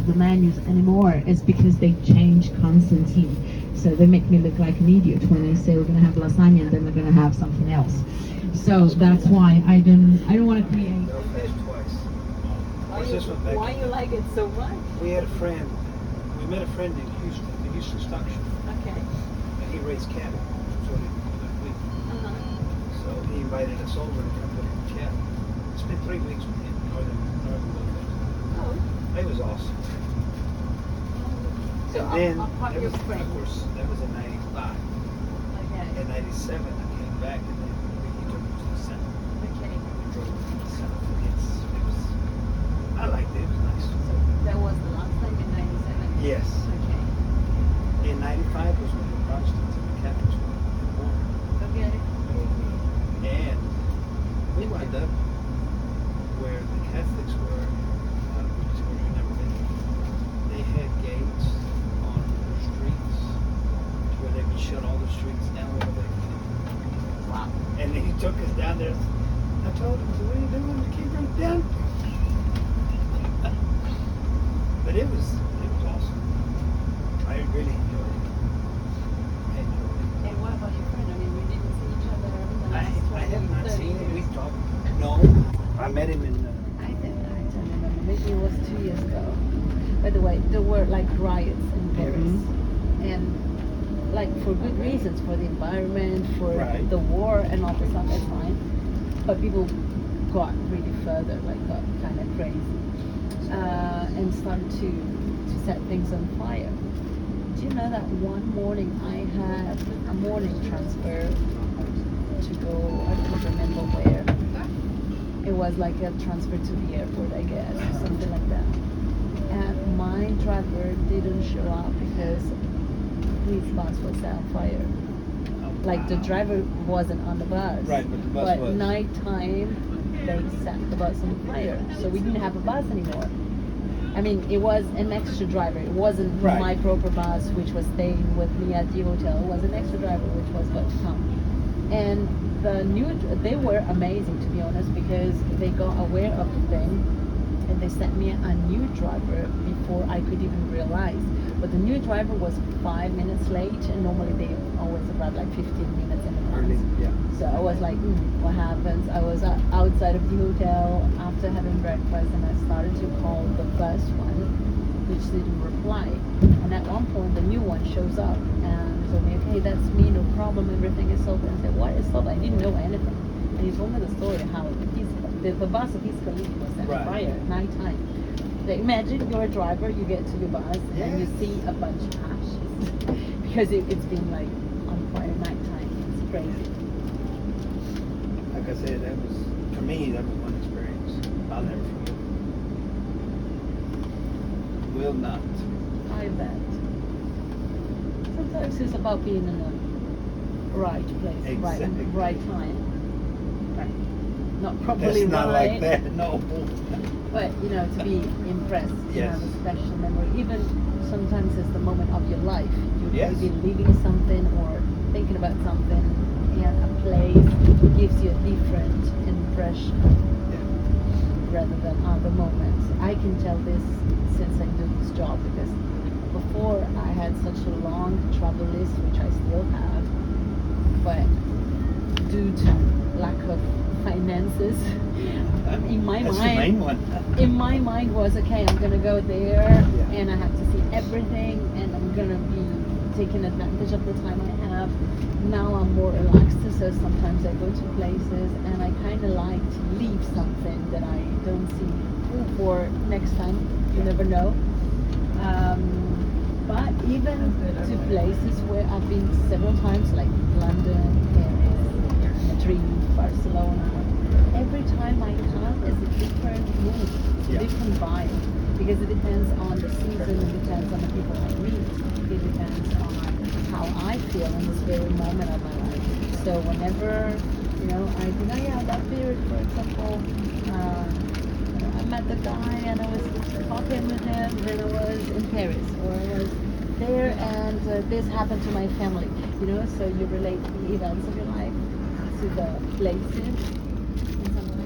the menus anymore is because they change constantly. So they make me look like an idiot when they say we're going to have lasagna and then we're going to have something else. So that's why I don't want to create. No fish twice. Why you like it so much? We had a friend. We met a friend in Houston, the Houston Stock Show, Okay. and he raised cattle. So did we. Uh-huh. So he invited us over to come look at cattle. Spent 3 weeks with him, northern Louisville. Oh. It was awesome. So And then apart that your was, friend. of course, that was in '95. Okay. In '97, I came back, and then he took me to the center. Okay. We drove to the center. It was. I liked it. It was nice. So that was the last time in 97? Yes. Okay. In '95 was when the Protestants and the Catholics were born. Okay. And we wound up where the Catholics were, which we've never been. They had gates on the streets where they would shut all the streets down where they could. Wow. And then he took us down there. I told him, what are you doing? Keep right down. But it was awesome. I really enjoyed it. And what about your friend? I mean, we didn't see each other in the last I have 20, not 30 seen him. We years. talked. No, I met him in. I don't remember. Maybe it was 2 years ago. By the way, there were like riots in Paris, and like for good reasons, for the environment, for Right. the war, and all the stuff. That's fine. But people got really further, like got kind of crazy, and started to set things on fire. Do you know that one morning I had a morning transfer to go? I don't remember where. It was like a transfer to the airport, I guess, or something like that. And my driver didn't show up because his bus was set on fire. Like the driver wasn't on the bus. Right, but the bus was. Nighttime they set the bus on fire, so we didn't have a bus anymore. I mean, it was an extra driver. It wasn't Right. my proper bus, which was staying with me at the hotel. It was an extra driver, which was about to come. And they were amazing, to be honest, because they got aware of the thing and they sent me a new driver before I could even realize. But the new driver was 5 minutes late, and normally they always arrive like 15 minutes in Early, advance. yeah. So I was like, what happens? I was outside of the hotel after having breakfast, and I started to call the first one, which didn't reply. And at one point, the new one shows up and told me, okay, that's me, no problem, everything is solved. And I said, what is solved? I didn't know anything. And he told me the story how the bus of his colleague was set on Right. fire at nighttime. So imagine you're a driver, you get to your bus, and you see a bunch of ashes because it's been like on fire at nighttime. It's crazy. Like I said, that was, for me, that was one experience I'll never forget. Will not. I bet. Sometimes it's about being in the right place, Exactly. right time. Right. Not properly That's not right, like that, no. but to be impressed, to Yes. have a special memory. Even sometimes it's the moment of your life. You're Yes. maybe leaving something or thinking about something, and a place gives you a different impression rather than other moments. I can tell this since I do this job, because before I had such a long travel list, which I still have, but due to lack of finances, in my That's mind, the main one. in my mind was, okay, I'm gonna go there Yeah. and I have to see everything, and I'm gonna be taking advantage of the time I have. Now I'm more relaxed, so sometimes I go to places and I kind of like to leave something that I don't see for next time. You never know. But even to places where I've been several times, like London, Paris, Madrid, Barcelona, every time I come is a different mood, Yeah. different vibe, because it depends on the season, it depends on the people I meet, it depends on how I feel in this very moment of my life. So whenever, I think, oh yeah, that period, for example, I met the guy and I was talking with him, and I was in Paris, or I was there and this happened to my family, so you relate the events of your life to the places. And sometimes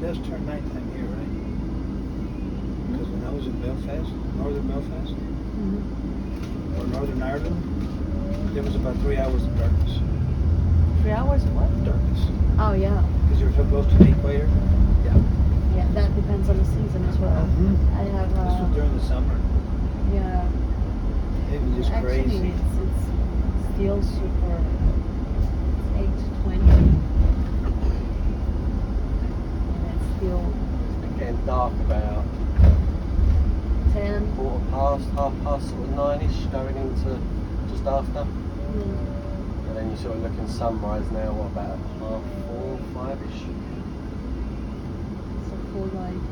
does turn nighttime here, right? Because when I was in Belfast, northern Belfast, Mm-hmm. or Northern Ireland, there was about 3 hours of darkness. 3 hours of what? Darkness. Oh yeah. Because you were so close to the equator. Yeah, that depends on the season as well. Mhm. I have This was during the summer. yeah. It was just Actually, crazy. it's still super. It's 8:20, and it's still It's getting dark about 10. quarter past, half past, sort of 9ish, going into just after. Mm. And then you're sort of looking sunrise now, what, about 4:30, 5ish? It's a full light.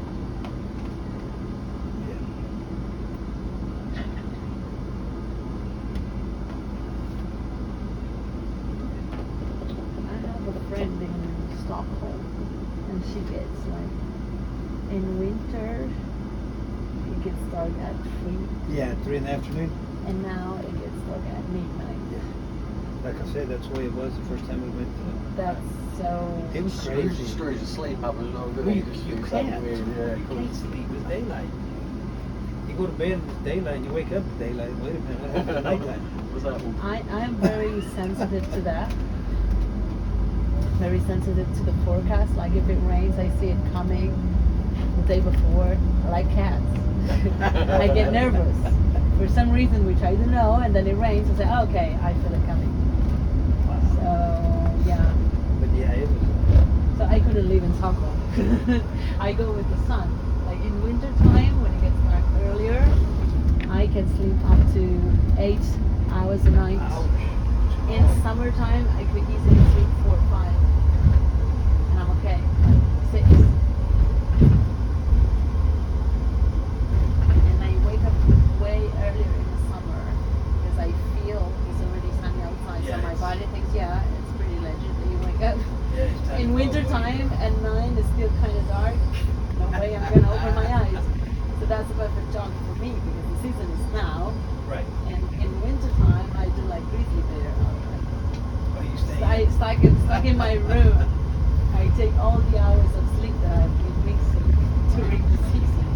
I have a friend in Stockholm, and she gets like in winter it gets dark at 3, Yeah, 3 in the afternoon. and now it gets dark at midnight. Like I said, that's the way it was the first time we went to. That's so. It was crazy. Screws your sleep up as well, doesn't Well, it? you Just do can't. something weird, yeah, You cool. can't sleep. It's daylight. You go to bed and it's daylight, and you wake up at daylight. Wait a minute, what happened at nighttime? What's happening? I am very sensitive to that. Very sensitive to the forecast. Like if it rains, I see it coming the day before. I like cats. I get nervous for some reason, which I don't know, and then it rains. I say, oh, okay, I feel it coming. So yeah. But yeah, it was. So I couldn't live in Stockholm. I go with the sun. Like in winter time, when it gets dark earlier, I can sleep up to 8 hours a night. Ouch. In summertime, I could easily sleep 4 or 5, and I'm okay. 6, and I wake up way earlier in the summer because I feel it's already sunny outside. Yeah, So my it's- body thinks, yeah, it's pretty legit that you wake up. Yeah, it's time In to winter go. time at 9 it's still kind of dark. No way I'm gonna open my eyes. So that's a perfect job for me because the season is now. Right. And in winter time I do like grizzly bear. Are you staying? Stuck in my room. I take all the hours of sleep that I've been missing during the season.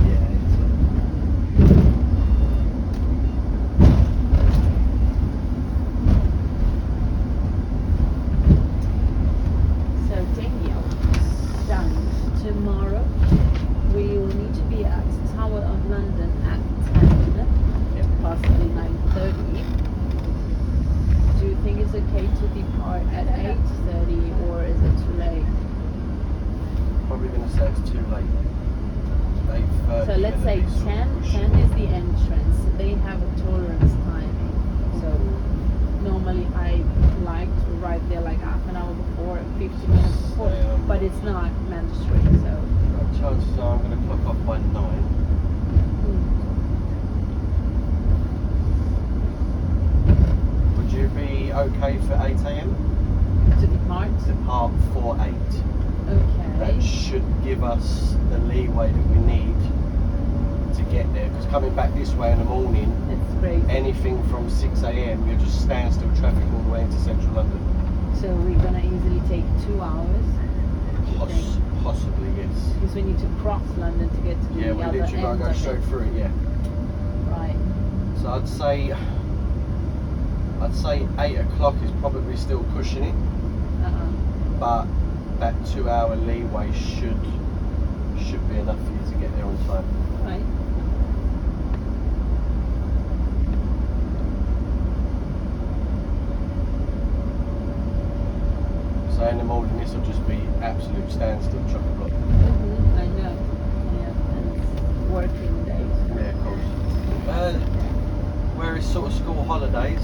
Yeah. So Daniel, done. Tomorrow we will need to be at Tower of London at 10, possibly 9:30. Do you think it's okay to depart at 8:30 or is it too late? Probably going to say it's too late. 8:30. So let's say 10. 10 is the entrance. They have a tolerance timing. So normally I like to arrive there like half an hour before, 50 minutes before, but it's not mandatory. So Chances are I'm going to clock off by 9. Would you be okay for 8 a.m? to depart. Depart for 8. Okay. That should give us the leeway that we need to get there. Because coming back this way in the morning, It's great. anything from 6 a.m, you're just standstill traffic all the way into central London. So we're gonna easily take 2 hours. Possibly, yes. Because we need to cross London to get to Yeah, the we other literally gotta end go of it. straight through it, yeah. Right. So I'd say 8 o'clock is probably still pushing it, but that 2 hour leeway should be enough for you to get there on time. Right. So in the morning this will just be absolute standstill chock-a-block. I know. Yeah, and it's working days. Yeah, of course. Where it's sort of school holidays,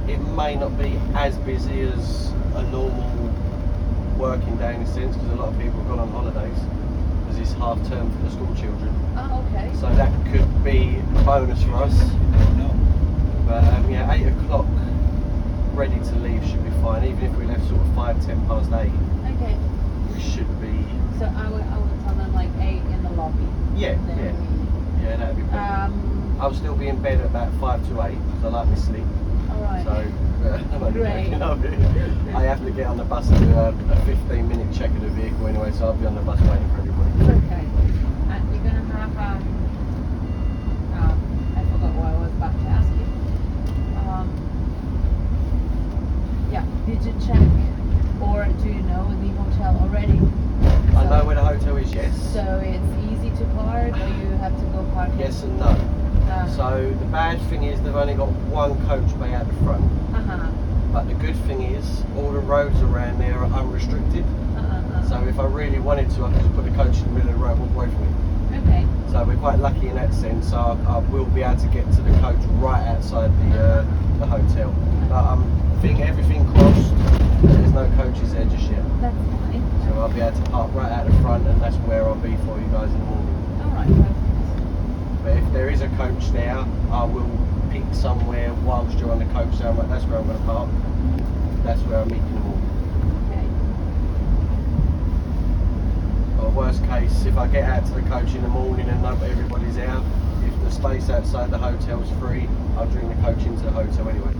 it may not be as busy as a normal working day in a sense, because a lot of people have gone on holidays, because it's half term for the school children. Oh, okay. So that could be a bonus for us. No. But yeah, 8 o'clock ready to leave should be fine, even if we left sort of 5-10 past 8, Okay. we should be. So I will tell them like 8 in the lobby. Yeah, Then yeah, that'd be perfect. I'll still be in bed at about 5 to 8 because I like my sleep. All right. So I'm only Great. joking. I have to get on the bus to do a 15-minute check of the vehicle anyway, so I'll be on the bus waiting for everybody. Okay. And you're gonna have I forgot what I was about to ask you. Yeah. Did you check or do you know the hotel already? I know where the hotel is, yes. So it's easy to park, or you have to go park? Yes and no. Uh, So the bad thing is they've only got one coach bay at the front, uh-huh. but the good thing is all the roads around there are unrestricted. So if I really wanted to, I could just put the coach in the middle of the road and walk away from it. Okay. So we're quite lucky in that sense. So I will be able to get to the coach right outside the hotel. But I think everything crossed. There's no coaches there just yet. That's fine. So I'll be able to park right out the front, and that's where I'll be for you guys in the morning. All right. Perfect. But if there is a coach there, I will pick somewhere whilst you're on the coach. So that's where I'm going to park. That's where I'll meet you in the morning. Okay. Or worst case, if I get out to the coach in the morning and everybody's out, if the space outside the hotel's free, I'll bring the coach into the hotel anyway.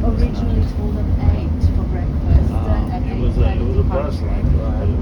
Originally told them 8 for breakfast. At It was a bus like that.